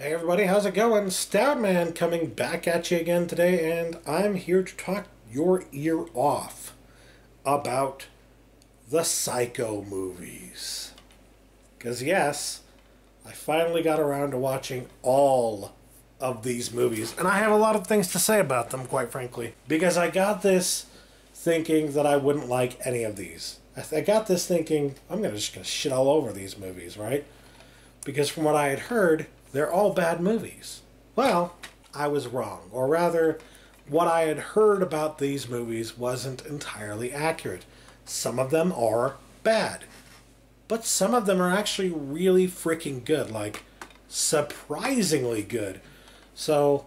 Hey everybody, how's it going? Stoud Man coming back at you again today, and I'm here to talk your ear off about the Psycho movies. Because yes, I finally got around to watching all of these movies, and I have a lot of things to say about them, quite frankly. Because I got this thinking that I wouldn't like any of these. I got this thinking, I'm just gonna shit all over these movies, right? Because from what I had heard, they're all bad movies. Well, I was wrong. Or rather, what I had heard about these movies wasn't entirely accurate. Some of them are bad. But some of them are actually really freaking good. Like, surprisingly good. So,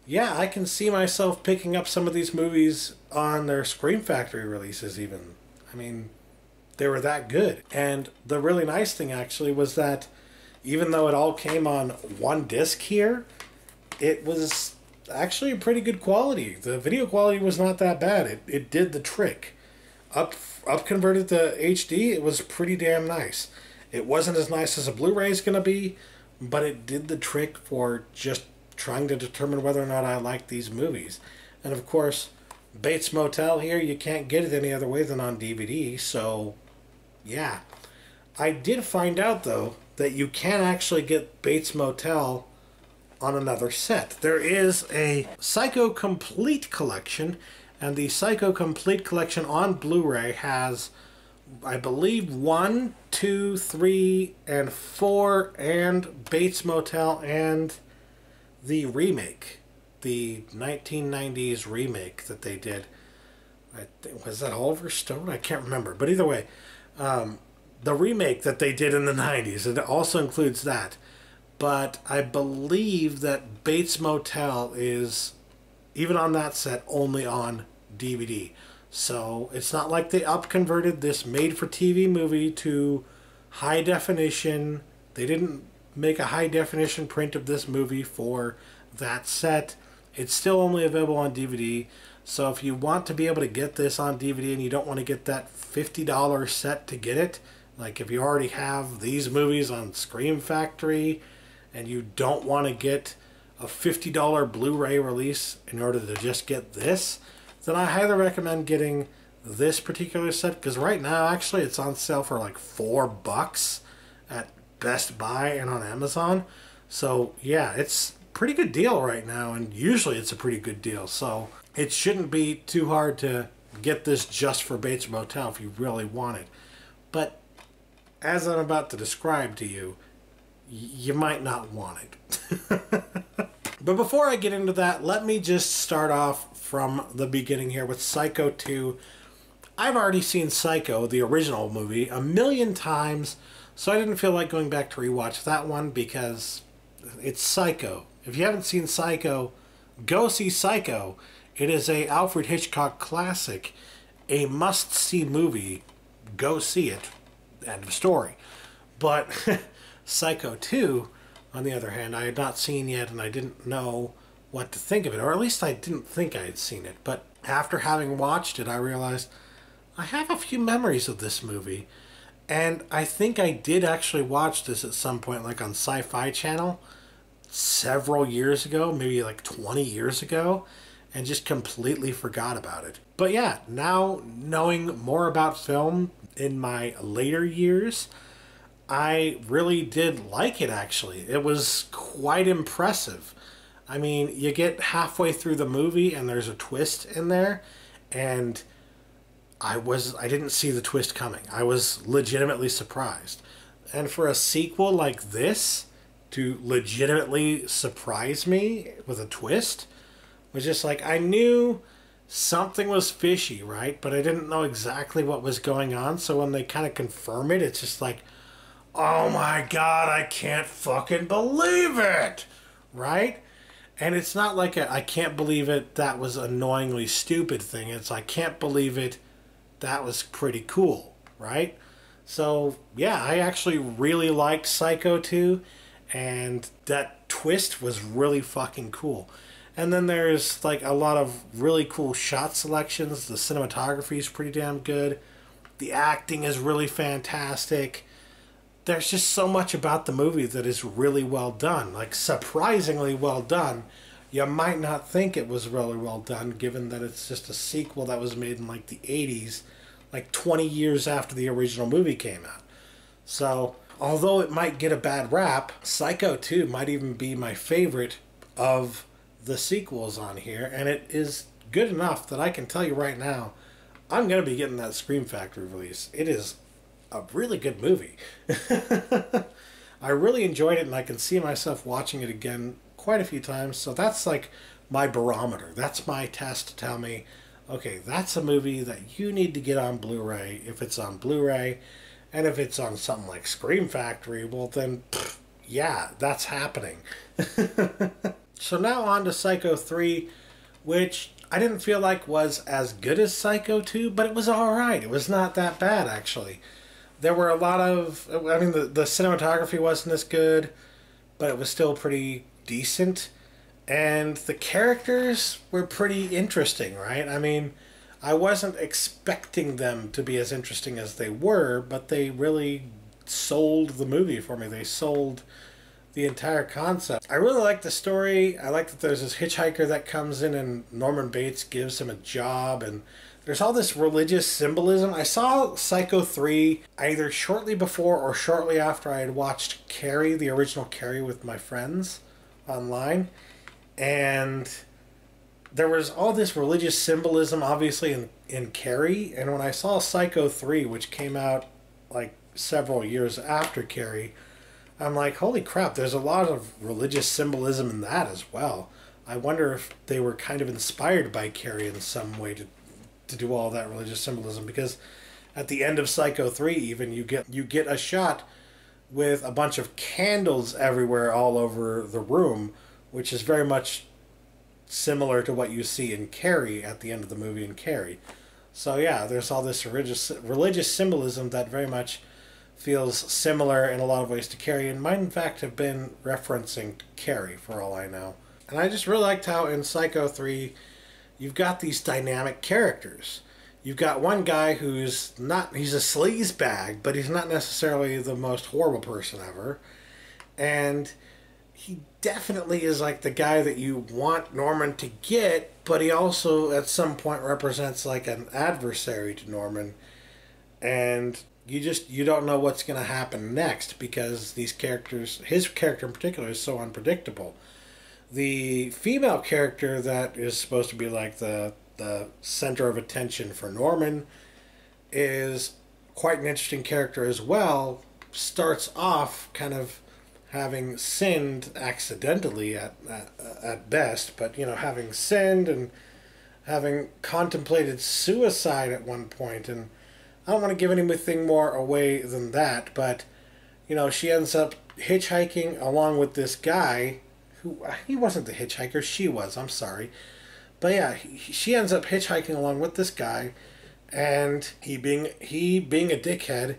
yeah, I can see myself picking up some of these movies on their Scream Factory releases even. I mean, they were that good. And the really nice thing, actually, was that even though it all came on one disc here, it was actually a pretty good quality. The video quality was not that bad. It did the trick. Up converted to HD, it was pretty damn nice. It wasn't as nice as a Blu-ray is going to be, but it did the trick for just trying to determine whether or not I like these movies. And of course, Bates Motel here, you can't get it any other way than on DVD, so yeah. I did find out, though, that you can actually get Bates Motel on another set. There is a Psycho Complete Collection, and the Psycho Complete Collection on Blu-ray has, I believe, 1, 2, 3, and 4, and Bates Motel, and the remake. The 1990s remake that they did. Was that Oliver Stone? I can't remember. But either way, the remake that they did in the 90s, it also includes that. But I believe that Bates Motel is, even on that set, only on DVD. So it's not like they up-converted this made-for-TV movie to high definition. They didn't make a high-definition print of this movie for that set. It's still only available on DVD. So if you want to be able to get this on DVD and you don't want to get that $50 set to get it, like if you already have these movies on Scream Factory and you don't want to get a $50 Blu-ray release in order to just get this, then I highly recommend getting this particular set, because right now actually it's on sale for like $4 at Best Buy and on Amazon. So yeah, it's a pretty good deal right now, and usually it's a pretty good deal. So it shouldn't be too hard to get this just for Bates Motel if you really want it. But as I'm about to describe to you, you might not want it. But before I get into that, let me just start off from the beginning here with Psycho 2. I've already seen Psycho, the original movie, a million times, so I didn't feel like going back to rewatch that one because it's Psycho. If you haven't seen Psycho, go see Psycho. It is a Alfred Hitchcock classic, a must-see movie. Go see it. End of story. But Psycho 2, on the other hand, I had not seen yet, and I didn't know what to think of it, or at least I didn't think I had seen it. But after having watched it, I realized I have a few memories of this movie, and I think I did actually watch this at some point, like on Sci-Fi Channel, several years ago, maybe like 20 years ago, and just completely forgot about it. But yeah, now knowing more about film in my later years, I really did like it, actually. It was quite impressive. I mean, you get halfway through the movie and there's a twist in there, and I didn't see the twist coming. I was legitimately surprised. And for a sequel like this to legitimately surprise me with a twist was just like, I knew something was fishy, right? But I didn't know exactly what was going on. So when they kind of confirm it, it's just like, oh my God, I can't fucking believe it, right? And it's not like I can't believe it, that was annoyingly stupid thing. It's I can't believe it, that was pretty cool, right? So yeah, I actually really liked Psycho 2, and that twist was really fucking cool. And then there's like a lot of really cool shot selections. The cinematography is pretty damn good. The acting is really fantastic. there's just so much about the movie that is really well done, like surprisingly well done. You might not think it was really well done, given that it's just a sequel that was made in like the 80s, like 20 years after the original movie came out. So, although it might get a bad rap, Psycho 2 might even be my favorite of the sequels on here, and it is good enough that I can tell you right now, I'm going to be getting that Scream Factory release. It is a really good movie. I really enjoyed it, and I can see myself watching it again quite a few times, so that's like my barometer. That's my test to tell me, okay, that's a movie that you need to get on Blu-ray if it's on Blu-ray, and if it's on something like Scream Factory, well then, yeah, that's happening. So now on to Psycho 3, which I didn't feel like was as good as Psycho 2, but it was alright. It was not that bad, actually. There were a lot of, I mean, the cinematography wasn't as good, but it was still pretty decent. And the characters were pretty interesting, right? I mean, I wasn't expecting them to be as interesting as they were, but they really sold the movie for me. They sold the entire concept. I really like the story. I like that there's this hitchhiker that comes in and Norman Bates gives him a job, and there's all this religious symbolism. I saw Psycho 3 either shortly before or shortly after I had watched Carrie, the original Carrie, with my friends online, and there was all this religious symbolism obviously in Carrie, and when I saw Psycho 3, which came out like several years after Carrie, I'm like, holy crap, there's a lot of religious symbolism in that as well. I wonder if they were kind of inspired by Carrie in some way to do all that religious symbolism, because at the end of Psycho 3 even you get a shot with a bunch of candles everywhere all over the room, which is very much similar to what you see in Carrie at the end of the movie in Carrie. So yeah, there's all this religious symbolism that very much feels similar in a lot of ways to Carrie, and might in fact have been referencing Carrie for all I know. And I just really liked how in Psycho 3 you've got these dynamic characters. You've got one guy he's a sleazebag, but he's not necessarily the most horrible person ever. And he definitely is like the guy that you want Norman to get, but he also at some point represents like an adversary to Norman. And you don't know what's going to happen next, because these characters, his character in particular, is so unpredictable. The female character that is supposed to be like the center of attention for Norman is quite an interesting character as well. Starts off kind of having sinned accidentally at best, but having sinned and having contemplated suicide at one point. And I don't want to give anything more away than that, but she ends up hitchhiking along with this guy who, he wasn't the hitchhiker, she was, I'm sorry. But yeah, she ends up hitchhiking along with this guy, and he being a dickhead,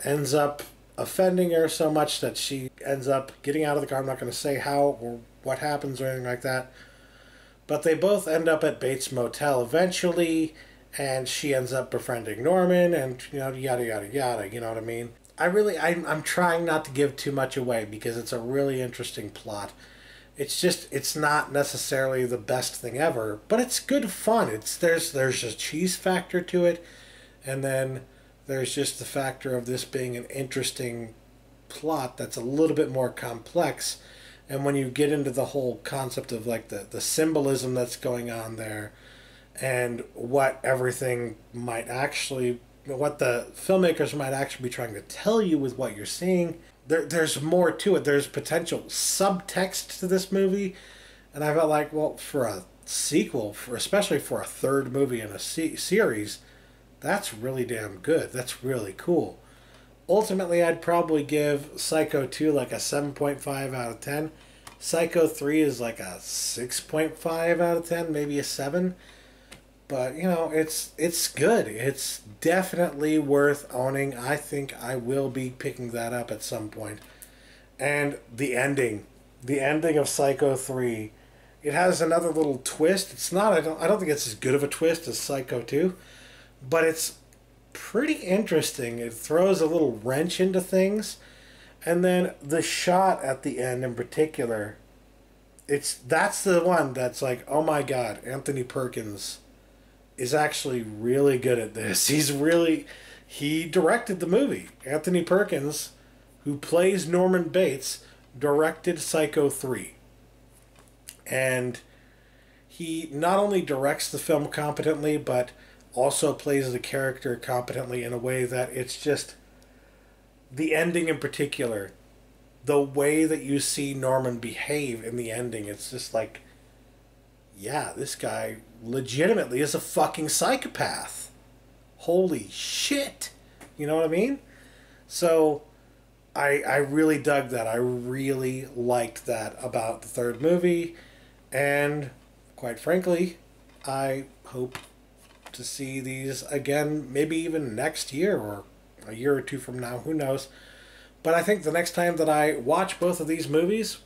ends up offending her so much that she ends up getting out of the car. I'm not going to say how or what happens or anything like that. But they both end up at Bates Motel eventually, and she ends up befriending Norman, and yada yada yada. You know what I mean? I'm trying not to give too much away, because it's a really interesting plot. It's not necessarily the best thing ever, but it's good fun. There's a cheese factor to it, and then there's just the factor of this being an interesting plot that's a little bit more complex. And when you get into the whole concept of like the symbolism that's going on there, and what the filmmakers might actually be trying to tell you with what you're seeing, there's more to it. There's potential subtext to this movie, and I felt like, well, for a sequel, especially for a third movie in a series, that's really damn good. That's really cool. Ultimately, I'd probably give Psycho 2 like a 7.5 out of 10. Psycho 3 is like a 6.5 out of 10, maybe a 7. But, it's good. It's definitely worth owning. I think I will be picking that up at some point. And the ending of Psycho 3, it has another little twist. It's not, I don't think it's as good of a twist as Psycho 2, but it's pretty interesting. It throws a little wrench into things. And then the shot at the end in particular, that's the one that's like, oh my god, Anthony Perkins is actually really good at this. He directed the movie. Anthony Perkins, who plays Norman Bates, directed Psycho 3. And he not only directs the film competently, but also plays the character competently in a way that it's just the ending in particular, the way that you see Norman behave in the ending, it's just like, yeah, this guy legitimately is a fucking psychopath. Holy shit. You know what I mean? So I really dug that. I really liked that about the third movie. And quite frankly, I hope to see these again, maybe even next year or a year or two from now. Who knows? But I think the next time that I watch both of these movies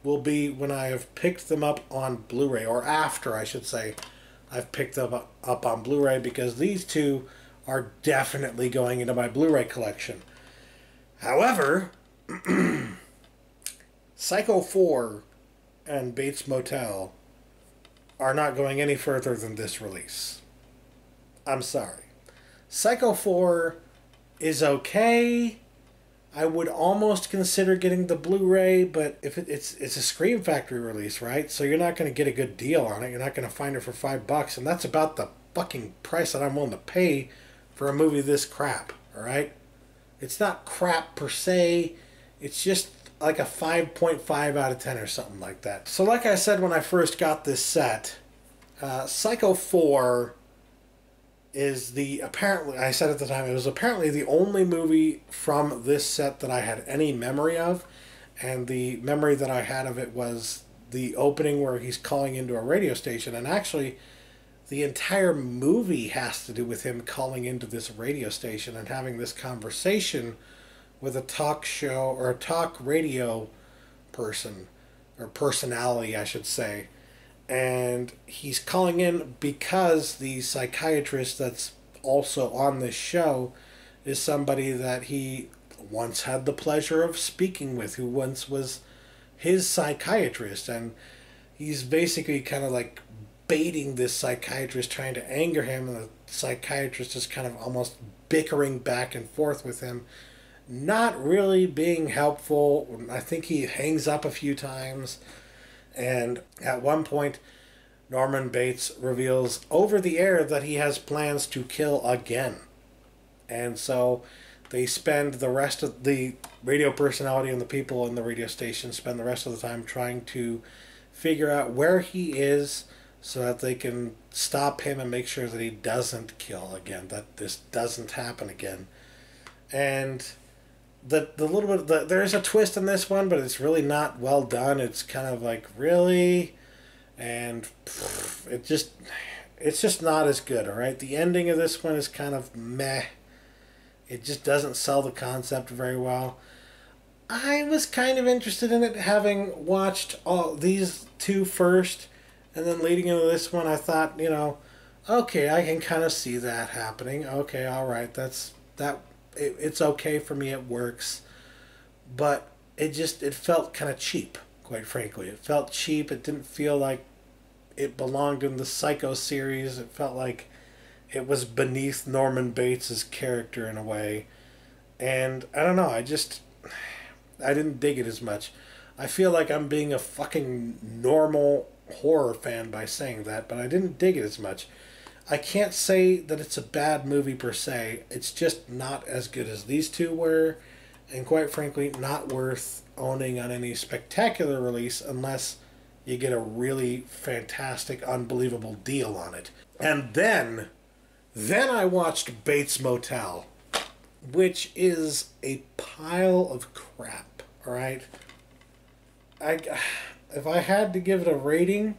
will be when I have picked them up on Blu-ray, or after, I should say, I've picked them up on Blu-ray, because these two are definitely going into my Blu-ray collection. However, Psycho 4 and Bates Motel are not going any further than this release. I'm sorry. Psycho 4 is okay. I would almost consider getting the Blu-ray, but if it's a Scream Factory release, right? So you're not going to get a good deal on it. You're not going to find it for $5, and that's about the fucking price that I'm willing to pay for a movie this crap, all right? It's not crap per se. It's just like a 5.5 out of 10 or something like that. So like I said when I first got this set, Psycho 4 is apparently, I said at the time, it was apparently the only movie from this set that I had any memory of. And the memory that I had of it was the opening where he's calling into a radio station. And actually, the entire movie has to do with him calling into this radio station and having this conversation with a talk show or a talk radio person, or personality, I should say. And he's calling in because the psychiatrist that's also on this show is somebody that he once had the pleasure of speaking with, who once was his psychiatrist. And he's basically kind of like baiting this psychiatrist, trying to anger him, and the psychiatrist is kind of almost bickering back and forth with him, not really being helpful. I think he hangs up a few times. And at one point, Norman Bates reveals over the air that he has plans to kill again. And so they spend the rest of the radio personality and the people in the radio station spend the rest of the time trying to figure out where he is so that they can stop him and make sure that he doesn't kill again, that this doesn't happen again. And the little bit, there's a twist in this one, but it's really not well done. It's kind of like, really? And it's just not as good, all right? The ending of this one is kind of meh. It just doesn't sell the concept very well. I was kind of interested in it, having watched all these two first, and then leading into this one, I thought, okay, I can kind of see that happening. Okay, all right, it's okay for me, it works. But it felt kind of cheap, quite frankly. It felt cheap. It didn't feel like it belonged in the Psycho series. It felt like it was beneath Norman Bates' character in a way. And I don't know, I didn't dig it as much. I feel like I'm being a fucking normal horror fan by saying that, but I didn't dig it as much. I can't say that it's a bad movie per se. It's just not as good as these two were, and quite frankly, not worth owning on any spectacular release unless you get a really fantastic, unbelievable deal on it. And then I watched Bates Motel, which is a pile of crap, all right? If I had to give it a rating,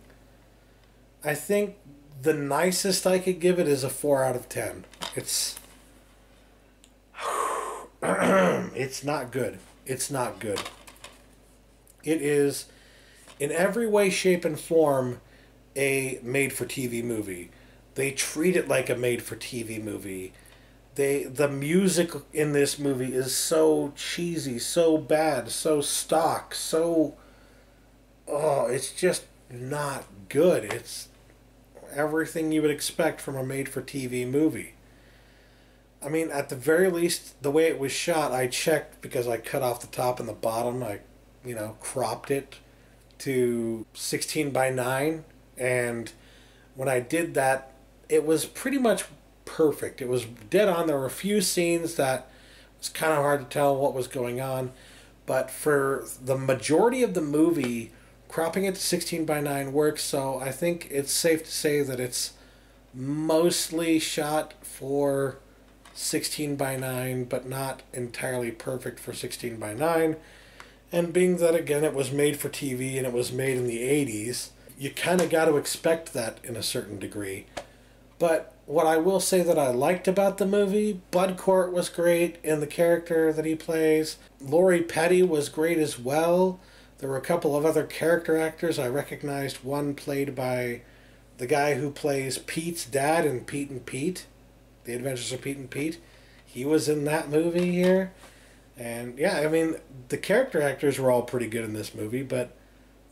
I think the nicest I could give it is a 4 out of 10. It's not good. It's not good. It is, in every way, shape, and form, a made-for-TV movie. They treat it like a made-for-TV movie. The music in this movie is so cheesy, so bad, so stock, so it's just not good. It's everything you would expect from a made-for-TV movie. I mean, at the very least, the way it was shot, I checked because I cut off the top and the bottom. I, cropped it to 16 by 9. And when I did that, it was pretty much perfect. It was dead on. There were a few scenes that was kind of hard to tell what was going on. But for the majority of the movie, cropping it to 16 by 9 works. So I think it's safe to say that it's mostly shot for 16 by 9, but not entirely perfect for 16 by 9. And being that, again, it was made for TV and it was made in the 80s, you kind of got to expect that in a certain degree. But what I will say that I liked about the movie, Bud Cort was great in the character that he plays. Lori Petty was great as well. There were a couple of other character actors. I recognized one played by the guy who plays Pete's dad in Pete and Pete, The Adventures of Pete and Pete. He was in that movie here. And yeah, I mean, the character actors were all pretty good in this movie, but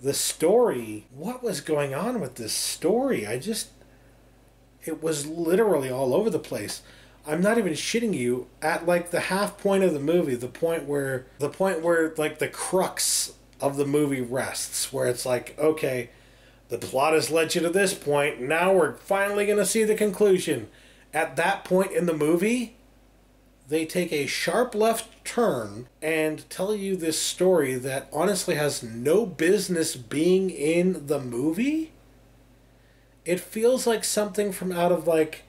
the story, what was going on with this story? It was literally all over the place. I'm not even shitting you. At like the half point of the movie, the point where like the crux of the movie rests, where it's like, okay, the plot has led you to this point, now we're finally going to see the conclusion. At that point in the movie, they take a sharp left turn and tell you this story that honestly has no business being in the movie. It feels like something from out of like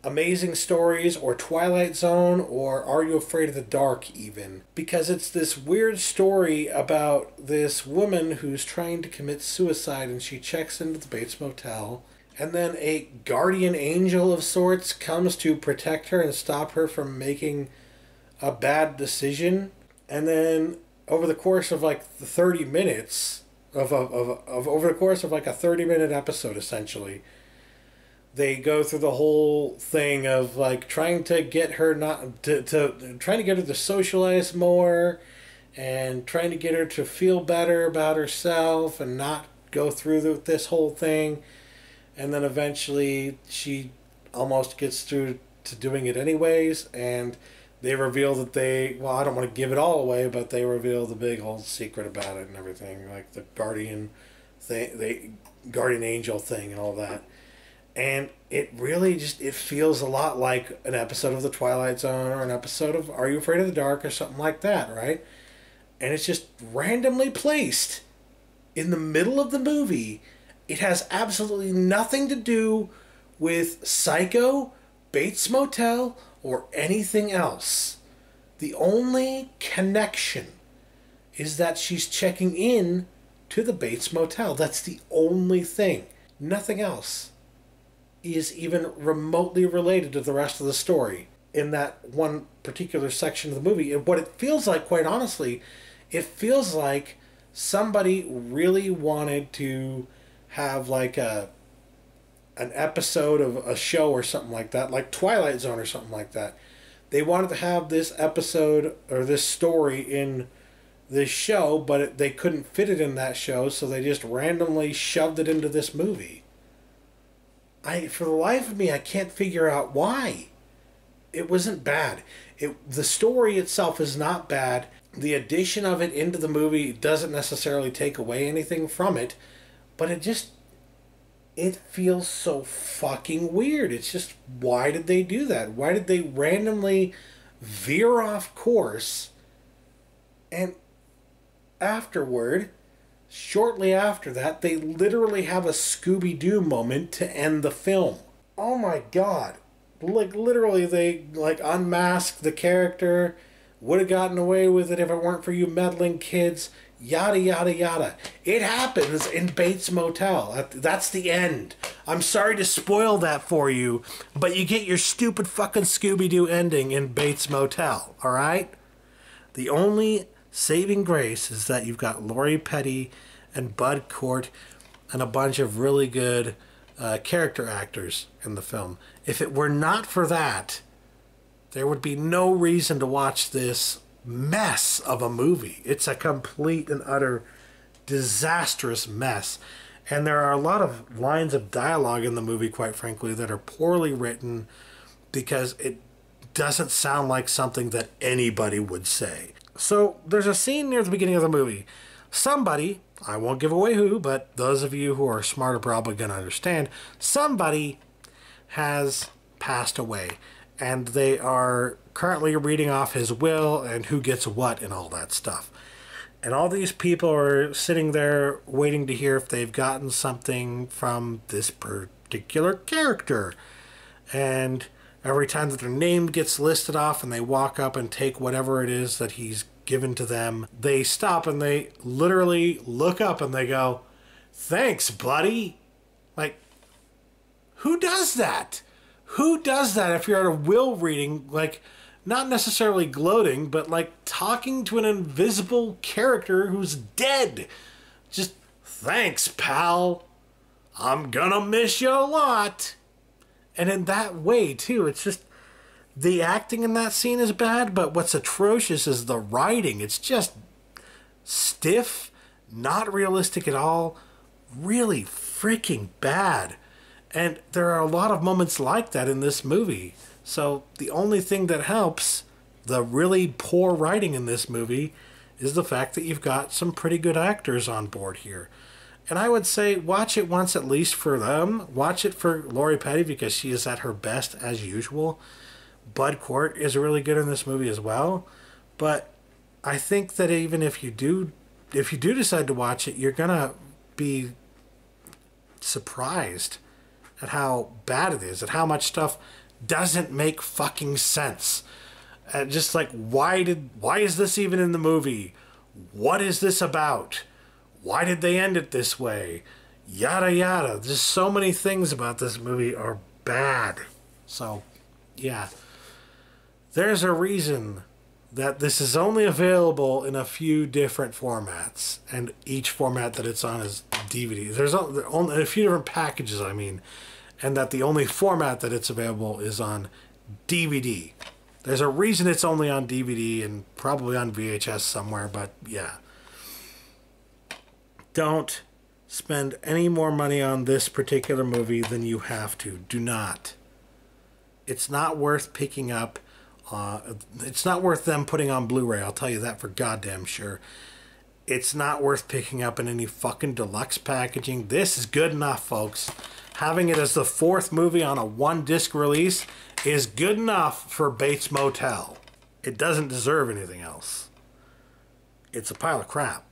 Amazing Stories or Twilight Zone or Are You Afraid of the Dark even. Because it's this weird story about this woman who's trying to commit suicide and she checks into the Bates Motel. And then a guardian angel of sorts comes to protect her and stop her from making a bad decision. And then over the course of like the 30 minutes, over the course of like a 30-minute episode essentially, they go through the whole thing of like trying to get her trying to get her to socialize more and trying to get her to feel better about herself and not go through this whole thing. And then eventually she almost gets through to doing it anyways, and they reveal that I don't want to give it all away, but they reveal the big old secret about it and everything, like the guardian thing, the guardian angel thing and all that. And it really it feels a lot like an episode of The Twilight Zone or an episode of Are You Afraid of the Dark or something like that, right? And it's just randomly placed in the middle of the movie. It has absolutely nothing to do with Psycho, Bates Motel, or anything else. The only connection is that she's checking in to the Bates Motel. That's the only thing. Nothing else is even remotely related to the rest of the story in that one particular section of the movie. And what it feels like, quite honestly, it feels like somebody really wanted to have like an episode of a show or something like that, like Twilight Zone or something like that. They wanted to have this episode or this story in this show, but they couldn't fit it in that show, so they just randomly shoved it into this movie. For the life of me, I can't figure out why. It wasn't bad. The story itself is not bad. The addition of it into the movie doesn't necessarily take away anything from it, but it feels so fucking weird. It's just, why did they do that? Why did they randomly veer off course? And shortly after that, they literally have a Scooby-Doo moment to end the film. Oh my god. Like, literally, they, unmasked the character, would have gotten away with it if it weren't for you meddling kids, yada, yada, yada. It happens in Bates Motel. That's the end. I'm sorry to spoil that for you, but you get your stupid fucking Scooby-Doo ending in Bates Motel, alright? The only saving grace is that you've got Lori Petty and Bud Cort and a bunch of really good character actors in the film. If it were not for that, there would be no reason to watch this mess of a movie. It's a complete and utter disastrous mess. And there are a lot of lines of dialogue in the movie, quite frankly, that are poorly written because it doesn't sound like something that anybody would say. So there's a scene near the beginning of the movie. Somebody, I won't give away who, but those of you who are smart are probably going to understand, somebody has passed away. And they are currently reading off his will and who gets what and all that stuff. And all these people are sitting there waiting to hear if they've gotten something from this particular character. And every time that their name gets listed off and they walk up and take whatever it is that he's given to them, they stop and they literally look up and they go, "Thanks, buddy." Like, who does that? Who does that if you're at a will reading? Like, not necessarily gloating, but like talking to an invisible character who's dead. Just, "Thanks, pal. I'm gonna miss you a lot." And in that way, too, it's just, the acting in that scene is bad, but what's atrocious is the writing. It's just stiff, not realistic at all, really freaking bad. And there are a lot of moments like that in this movie. So the only thing that helps the really poor writing in this movie is the fact that you've got some pretty good actors on board here. And I would say watch it once at least for them. Watch it for Lori Petty because she is at her best as usual. Bud Cort is really good in this movie as well. But I think that even if you do decide to watch it, you're gonna be surprised at how bad it is, at how much stuff doesn't make fucking sense. And just like, why is this even in the movie? What is this about? Why did they end it this way? Yada yada. Just so many things about this movie are bad. So, yeah. There's a reason that this is only available in a few different formats. And each format that it's on is DVD. There's only a few different packages, I mean. And that the only format that it's available is on DVD. There's a reason it's only on DVD and probably on VHS somewhere, but yeah. Don't spend any more money on this particular movie than you have to. Do not. It's not worth picking up. It's not worth them putting on Blu-ray. I'll tell you that for goddamn sure. It's not worth picking up in any fucking deluxe packaging. This is good enough, folks. Having it as the 4th movie on a 1-disc release is good enough for Bates Motel. It doesn't deserve anything else. It's a pile of crap.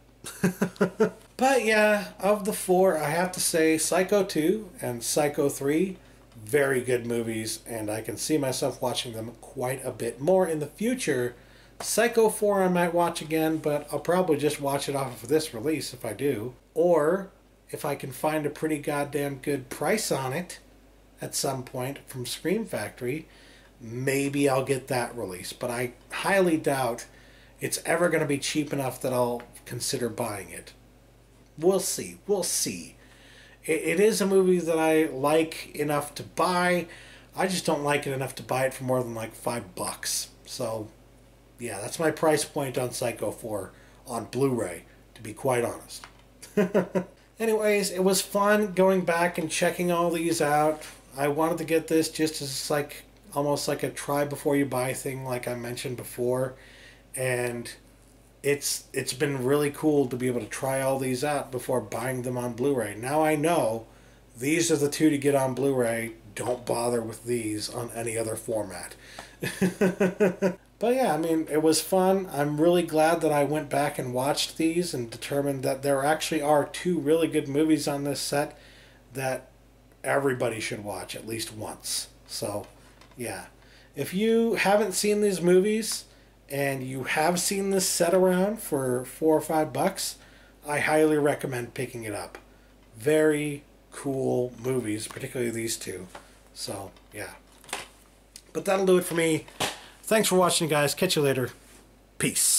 But yeah, of the 4, I have to say Psycho 2 and Psycho 3, very good movies, and I can see myself watching them quite a bit more in the future. Psycho 4 I might watch again, but I'll probably just watch it off of this release if I do. Or, if I can find a pretty goddamn good price on it at some point from Scream Factory, maybe I'll get that release. But I highly doubt it's ever going to be cheap enough that I'll consider buying it. We'll see. We'll see. It is a movie that I like enough to buy. I just don't like it enough to buy it for more than like $5. So, yeah, that's my price point on Psycho 4 on Blu-ray, to be quite honest. Anyways, it was fun going back and checking all these out. I wanted to get this just as like almost like a try before you buy thing, like I mentioned before. And it's been really cool to be able to try all these out before buying them on Blu-ray. Now I know these are the 2 to get on Blu-ray. Don't bother with these on any other format. But yeah, I mean, it was fun. I'm really glad that I went back and watched these and determined that there actually are 2 really good movies on this set that everybody should watch at least once. So, yeah. If you haven't seen these movies and you have seen this set around for $4 or $5, I highly recommend picking it up. Very cool movies, particularly these 2. So, yeah. But that'll do it for me. Thanks for watching, guys. Catch you later. Peace.